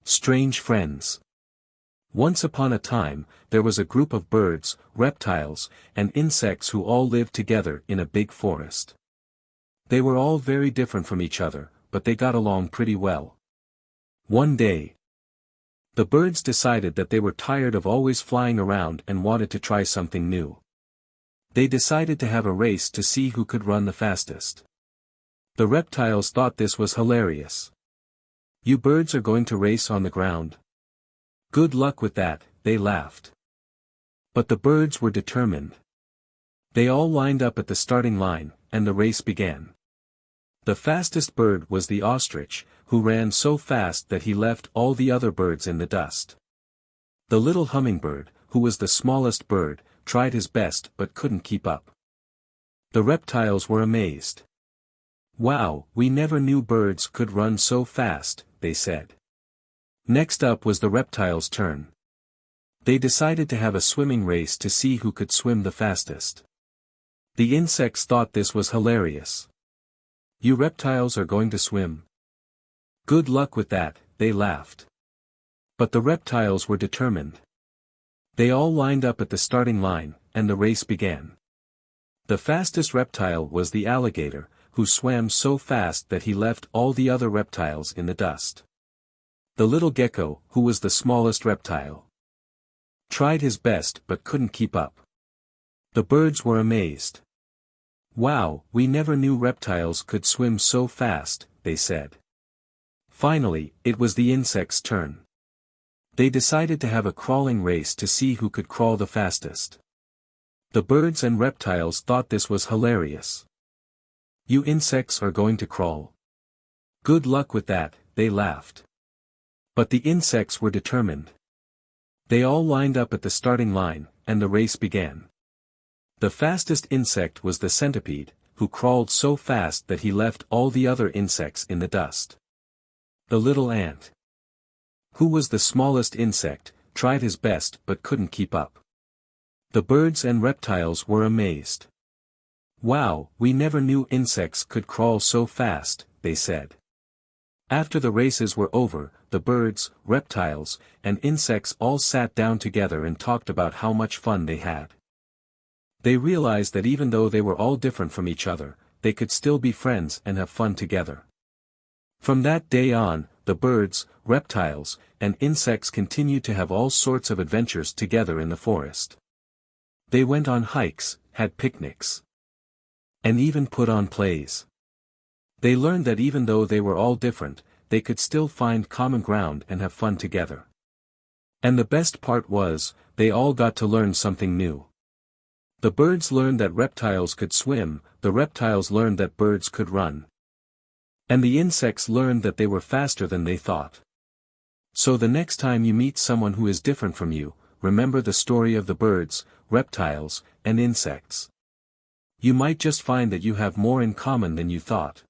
Strange friends. Once upon a time, there was a group of birds, reptiles, and insects who all lived together in a big forest. They were all very different from each other, but they got along pretty well. One day, the birds decided that they were tired of always flying around and wanted to try something new. They decided to have a race to see who could run the fastest. The reptiles thought this was hilarious. "You birds are going to race on the ground? Good luck with that," they laughed. But the birds were determined. They all lined up at the starting line, and the race began. The fastest bird was the ostrich, who ran so fast that he left all the other birds in the dust. The little hummingbird, who was the smallest bird, tried his best but couldn't keep up. The reptiles were amazed. "Wow, we never knew birds could run so fast," they said. Next up was the reptiles' turn. They decided to have a swimming race to see who could swim the fastest. The insects thought this was hilarious. "You reptiles are going to swim? Good luck with that," they laughed. But the reptiles were determined. They all lined up at the starting line, and the race began. The fastest reptile was the alligator, who swam so fast that he left all the other reptiles in the dust. The little gecko, who was the smallest reptile, tried his best but couldn't keep up. The birds were amazed. "Wow, we never knew reptiles could swim so fast," they said. Finally, it was the insects' turn. They decided to have a crawling race to see who could crawl the fastest. The birds and reptiles thought this was hilarious. "You insects are going to crawl? Good luck with that," they laughed. But the insects were determined. They all lined up at the starting line, and the race began. The fastest insect was the centipede, who crawled so fast that he left all the other insects in the dust. The little ant, who was the smallest insect, tried his best but couldn't keep up. The birds and reptiles were amazed. "Wow, we never knew insects could crawl so fast," they said. After the races were over, the birds, reptiles, and insects all sat down together and talked about how much fun they had. They realized that even though they were all different from each other, they could still be friends and have fun together. From that day on, the birds, reptiles, and insects continued to have all sorts of adventures together in the forest. They went on hikes, had picnics, and even put on plays. They learned that even though they were all different, they could still find common ground and have fun together. And the best part was, they all got to learn something new. The birds learned that reptiles could swim, the reptiles learned that birds could run, and the insects learned that they were faster than they thought. So the next time you meet someone who is different from you, remember the story of the birds, reptiles, and insects. You might just find that you have more in common than you thought.